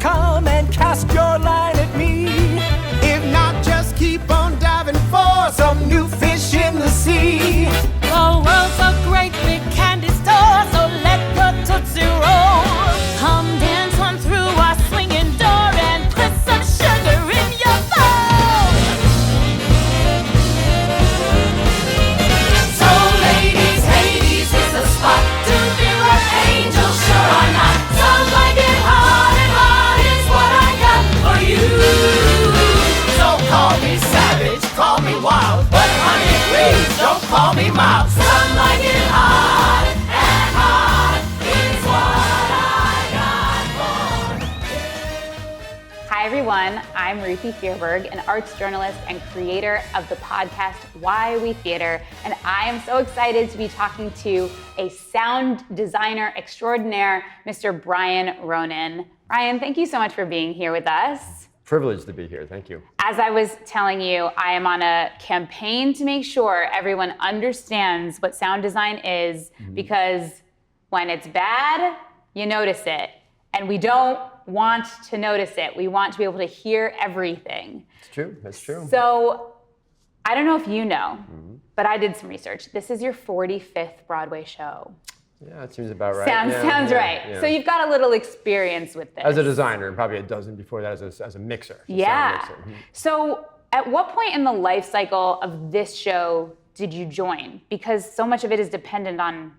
come and cast your line at me. If not, just keep on diving for some new fish in the sea. The world's a great big candy store, so let your Tootsie Roll. Come dance on through our swinging door and put some sugar in your bowl. So ladies, Hades is the spot to be where angels sure are not. Some like it hot and hot is what I got for you. So call me savage, call me wild, but honey, please don't call me mild. Some like it hot and hot is what I got for you. Hi everyone, I'm Ruthie Fierberg, an arts journalist and creator of the podcast Why We Theater, and I am so excited to be talking to a sound designer extraordinaire, Mr. Brian Ronan. Brian, thank you so much for being here with us. Privileged to be here, thank you. As I was telling you, I am on a campaign to make sure everyone understands what sound design is, because when it's bad, you notice it. And we don't want to notice it. We want to be able to hear everything. It's true, that's true. So, I don't know if you know, but I did some research. This is your 45th Broadway show. Yeah, it seems about right. Sounds right. Yeah. So you've got a little experience with this. As a designer, and probably a dozen before that as a mixer. Yeah. Sound mixer. So at what point in the life cycle of this show did you join? Because so much of it is dependent on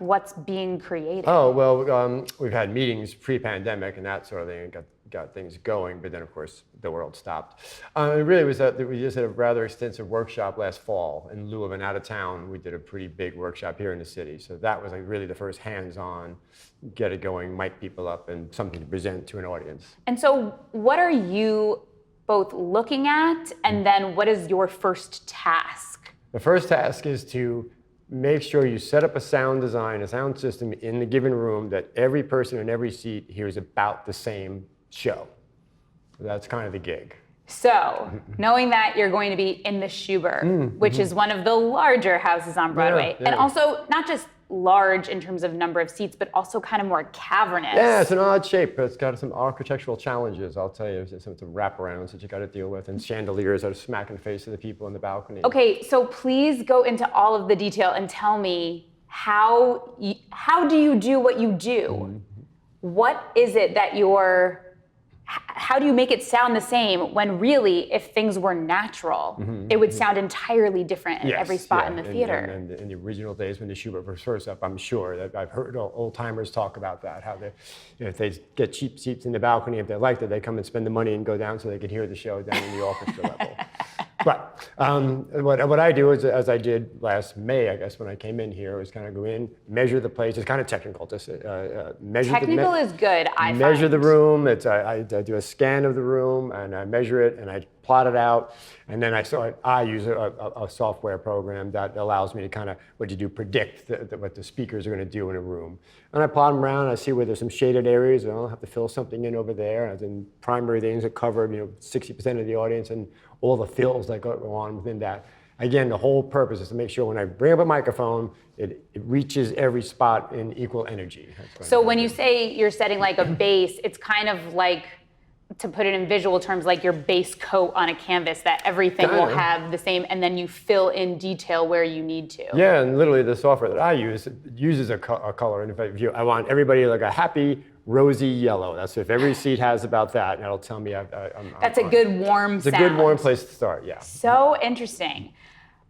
what's being created. Oh, well, we've had meetings pre-pandemic and that sort of thing, and got things going, but then of course the world stopped. It really was that we just had a rather extensive workshop last fall. In lieu of an out of town, we did a pretty big workshop here in the city. So that was like really the first hands-on, get it going, mic people up, and something to present to an audience. And so what are you both looking at, and then what is your first task? The first task is to make sure you set up a sound design, a sound system in the given room that every person in every seat hears about the same show. That's kind of the gig. So, knowing that you're going to be in the Schubert, which is one of the larger houses on Broadway, Yeah. and also not just large in terms of number of seats, but also kind of more cavernous. Yeah, it's an odd shape, but it's got some architectural challenges, I'll tell you. Some wraparounds that you got to deal with, and chandeliers that are smacking the face of the people in the balcony. Okay, so please go into all of the detail and tell me how do you do what you do? What is it that how do you make it sound the same when really, if things were natural, it would sound entirely different in every spot in the theater? And in the original days when the Schubert was first up, I'm sure that I've heard old timers talk about that, how they, if they get cheap seats in the balcony, if they liked it, they come and spend the money and go down so they could hear the show down in the orchestra level. But what I do is, as I did last May, I guess, when I came in here, was kind of go in, measure the place. It's kind of technical. Just measure. Technical is good, I measure find. the room. I do a scan of the room, and I measure it, and I plot it out, and then I use a software program that allows me to kind of predict what the speakers are going to do in a room. And I plot them around. I see where there's some shaded areas, and I'll have to fill something in over there. As in primary things that cover 60% of the audience, and all the fills that go on within that. Again, the whole purpose is to make sure when I bring up a microphone, it reaches every spot in equal energy. So when you say you're setting like a base, it's kind of like, to put it in visual terms, like your base coat on a canvas, that everything will have the same, and then you fill in detail where you need to. Yeah, and literally the software that I use uses a color, and I want everybody like a happy, rosy yellow. That's if every seat has about that, and that'll tell me That's a good warm sound. It's a good warm place to start, yeah. So interesting.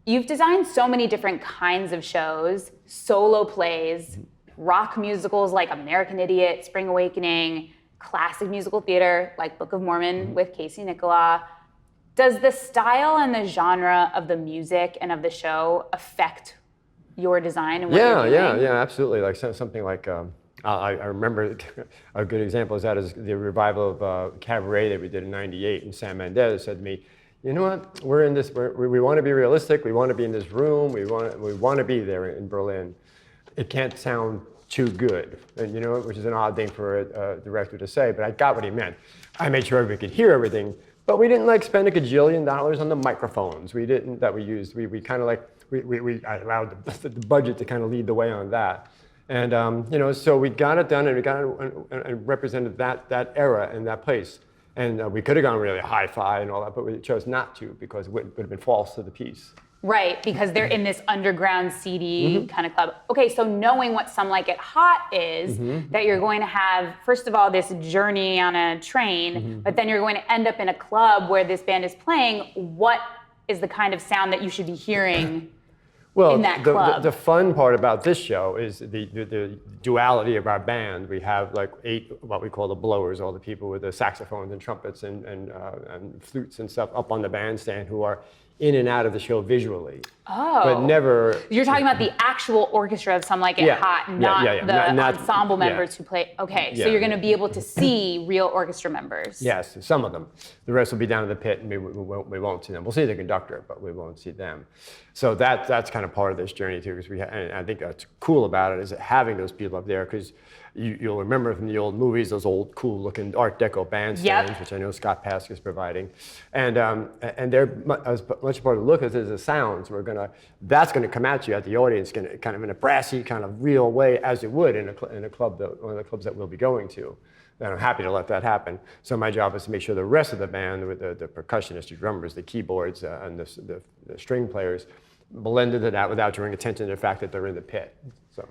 You've designed so many different kinds of shows, solo plays, rock musicals like American Idiot, Spring Awakening, classic musical theater like Book of Mormon with Casey Nicholaw. Does the style and the genre of the music and of the show affect your design and what you're doing? Yeah, absolutely. Like something like, I remember a good example is the revival of Cabaret that we did in '98, and Sam Mendes said to me, you know what, we're in this, we want to be realistic, we want to be in this room, we want to be there in Berlin. It can't sound too good, and which is an odd thing for a director to say, but I got what he meant. I made sure everybody could hear everything, but we didn't spend $1 gajillion on the microphones. We didn't, that we used. We kind of I allowed the budget to kind of lead the way on that. And so we got it done, and we got it and represented that era and that place. And we could have gone really hi-fi and all that, but we chose not to because it would have been false to the piece. Right, because they're in this underground seedy kind of club. Okay, so knowing what Some Like It Hot is, that you're going to have, first of all, this journey on a train, but then you're going to end up in a club where this band is playing. What is the kind of sound that you should be hearing in that club? The fun part about this show is the duality of our band. We have like 8 what we call the blowers, all the people with the saxophones and trumpets and flutes and stuff up on the bandstand who are in and out of the show visually. Oh. But never... You're talking about the actual orchestra of Some Like It Hot, not the ensemble members who play. Okay, so you're going to be able to see real orchestra members. Yes, some of them. The rest will be down in the pit, and we won't see them. We'll see the conductor, but we won't see them. So that's kind of part of this journey too, because and I think that's cool about it is having those people up there, because you'll remember from the old movies those old cool-looking Art Deco bandstands, which I know Scott Pask is providing, and they're as much part of the look as the sounds. That's gonna come at you at the audience, kind of in a brassy, kind of real way, as it would in a club, one of the clubs that we'll be going to. And I'm happy to let that happen. So my job is to make sure the rest of the band, with the percussionists, the drummers, the keyboards, and the string players, blend into that without drawing attention to the fact that they're in the pit. So.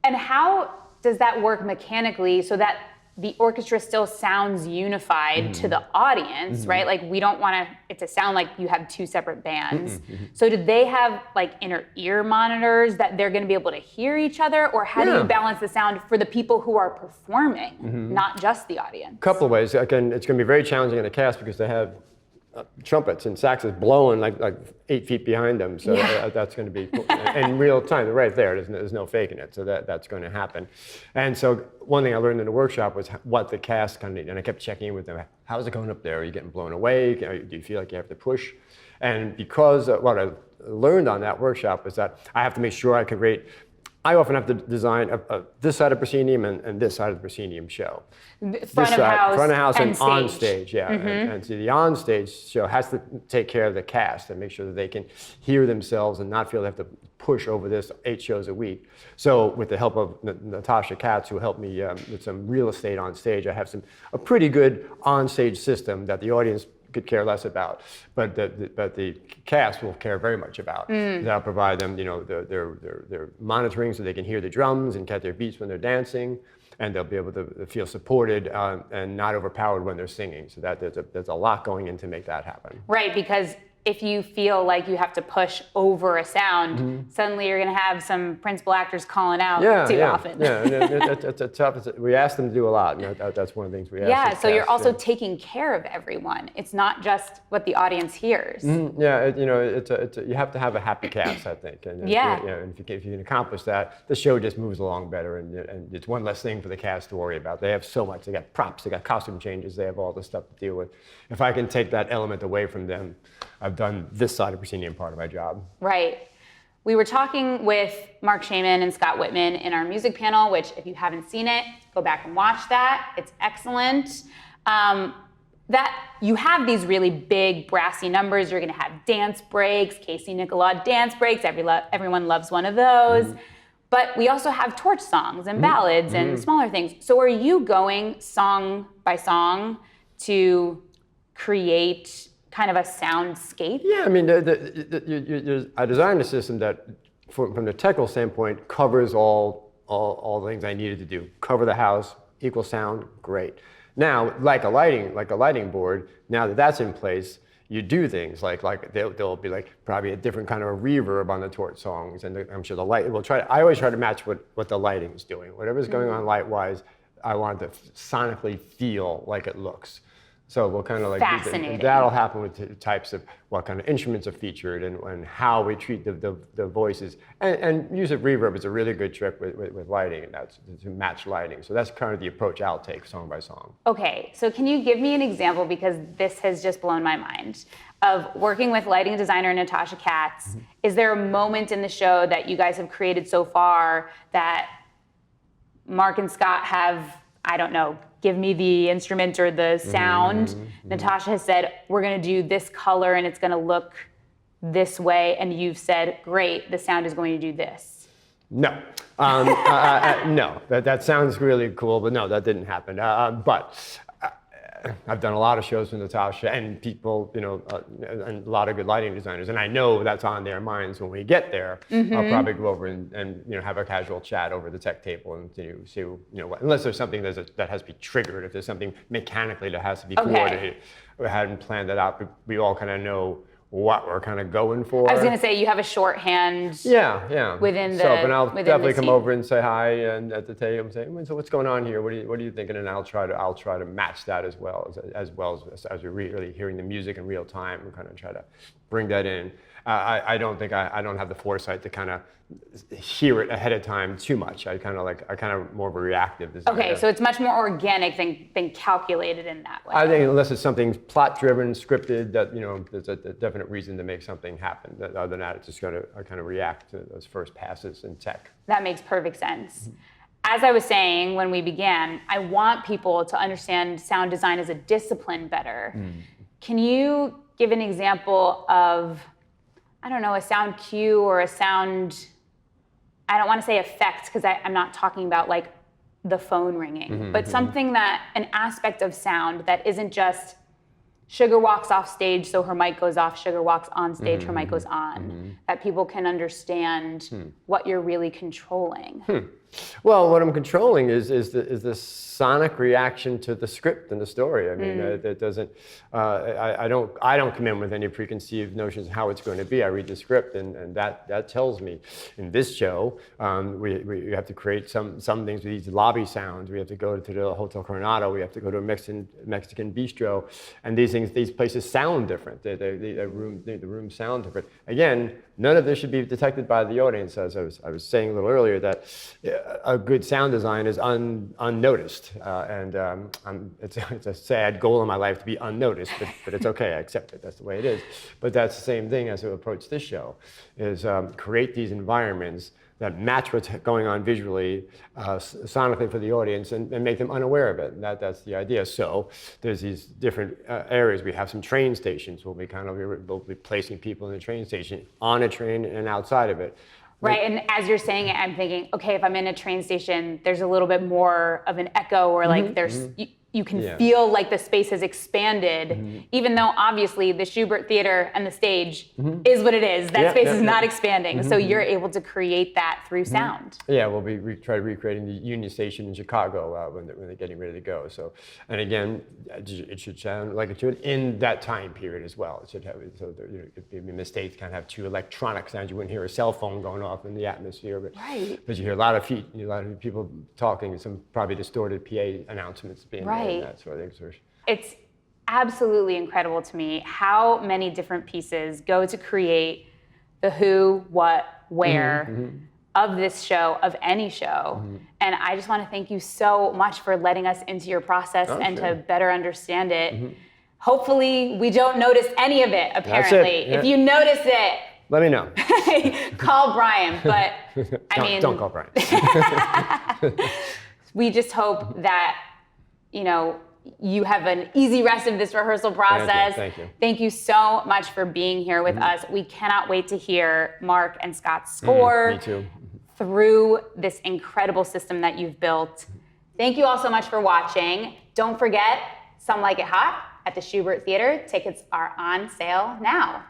And how does that work mechanically so that the orchestra still sounds unified to the audience, right? Like we don't want it to sound like you have 2 separate bands. So do they have like inner ear monitors that they're gonna be able to hear each other? Or how do you balance the sound for the people who are performing, not just the audience? Couple of ways. Again, it's gonna be very challenging in the cast because they have trumpets and saxes blowing like 8 feet behind them. So that's going to be cool. In real time, right there. There's no faking it. So that's going to happen. And so one thing I learned in the workshop was what the cast kind of need. And I kept checking in with them. How's it going up there? Are you getting blown away? Do you feel like you have to push? And because what I learned on that workshop was that I have to make sure I can rate. I often have to design this side of proscenium and this side of the proscenium show. Front of house and on stage, and so the on stage show has to take care of the cast and make sure that they can hear themselves and not feel they have to push over this 8 shows a week. So with the help of Natasha Katz, who helped me with some real estate on stage, I have a pretty good on stage system that the audience could care less about, but the cast will care very much about. That'll provide them, their monitoring so they can hear the drums and catch their beats when they're dancing, and they'll be able to feel supported and not overpowered when they're singing. So there's a lot going in to make that happen. Right, because if you feel like you have to push over a sound, suddenly you're going to have some principal actors calling out too often. It's tough. We ask them to do a lot, and that's one of the things we ask. Yeah, so you're also taking care of everyone. It's not just what the audience hears. You have to have a happy cast, I think. And if you can accomplish that, the show just moves along better, and it's one less thing for the cast to worry about. They have so much. They got props, they got costume changes, they have all this stuff to deal with. If I can take that element away from them, I've done this side of proscenium part of my job. Right. We were talking with Marc Shaiman and Scott Whitman in our music panel, which if you haven't seen it, go back and watch that. It's excellent. That you have these really big brassy numbers. You're going to have dance breaks, Casey Nicholaw dance breaks. Everyone loves one of those. But we also have torch songs and ballads and smaller things. So are you going song by song to create kind of a soundscape? Yeah, I mean, I designed a system that, from the technical standpoint, covers all the things I needed to do. Cover the house, equal sound, great. Now, like a lighting board, now that that's in place, you do things like there'll be like probably a different kind of a reverb on the torch songs, and I'm sure the light. I always try to match what the lighting is doing. Whatever's going on light-wise, I want it to sonically feel like it looks. So we'll kind of like fascinating. That'll happen with the types of what kind of instruments are featured and how we treat the voices. And use of reverb is a really good trick with lighting, and that's to match lighting. So that's kind of the approach I'll take song by song. Okay, so can you give me an example, because this has just blown my mind, of working with lighting designer Natasha Katz. Is there a moment in the show that you guys have created so far that Mark and Scott have, I don't know, give me the instrument or the sound? Natasha has said, we're going to do this color and it's going to look this way, and you've said, great, the sound is going to do this. No. No, that sounds really cool, but no, that didn't happen. But I've done a lot of shows with Natasha and people, and a lot of good lighting designers, and I know that's on their minds when we get there. I'll probably go over and have a casual chat over the tech table and see unless there's something that has to be triggered, if there's something mechanically that has to be coordinated. We hadn't planned that out, but we all kind of know what we're kind of going for. I was gonna say you have a shorthand. Yeah. Within the but I'll definitely come scene. over and say hi and at the table and say, so what's going on here? What are you thinking? And I'll try to match that as well as we're really hearing the music in real time and kind of try to bring that in. I don't think I don't have the foresight to kind of hear it ahead of time too much. I kind of more of a reactive designer. Okay, so it's much more organic than calculated in that way. I think unless it's something plot-driven, scripted, that there's a definite reason to make something happen. Other than that, it's just going to kind of react to those first passes in tech. That makes perfect sense. As I was saying when we began, I want people to understand sound design as a discipline better. Can you give an example of, I don't know, a sound cue or a sound, I don't want to say effect because I'm not talking about like the phone ringing, but something an aspect of sound that isn't just Sugar walks off stage, so her mic goes off. Sugar walks on stage, her mic goes on. That people can understand what you're really controlling. Well, what I'm controlling is the sonic reaction to the script and the story. I mean, it doesn't. I don't come in with any preconceived notions of how it's going to be. I read the script, and that tells me. In this show, we have to create some things with these lobby sounds. We have to go to the Hotel Coronado. We have to go to a Mexican bistro, and these places sound different. The rooms sound different. Again, none of this should be detected by the audience. As I was saying a little earlier, that a good sound design is unnoticed, it's a sad goal in my life to be unnoticed, but it's okay. I accept it. That's the way it is. But that's the same thing as we approach this show: is create these environments that match what's going on visually, sonically for the audience, and make them unaware of it. And that's the idea. So there's these different areas. We have some train stations. We'll be placing people in the train station, on a train and outside of it. Right, and as you're saying it, I'm thinking, okay, if I'm in a train station, there's a little bit more of an echo, or like there's you can feel like the space has expanded, even though obviously the Shubert Theater and the stage is what it is. That space is not expanding, so you're able to create that through sound. Yeah, we'll be recreating the Union Station in Chicago when they're getting ready to go. So, and again, it should sound like it should in that time period as well. It should have it'd be a mistake to kind of have two electronic sounds. You wouldn't hear a cell phone going off in the atmosphere, but you hear a lot of feet, a lot of people talking, some probably distorted PA announcements being made. That sort of thing. It's absolutely incredible to me how many different pieces go to create the who, what, where of this show, of any show. And I just want to thank you so much for letting us into your process to better understand it. Hopefully we don't notice any of it, apparently. That's it. Yeah. If you notice it, let me know. call Brian, but don't call Brian. We just hope that you have an easy rest of this rehearsal process. Thank you. Thank you so much for being here with us. We cannot wait to hear Mark and Scott's score Me too. through this incredible system that you've built. Thank you all so much for watching. Don't forget, Some Like It Hot at the Shubert Theater. Tickets are on sale now.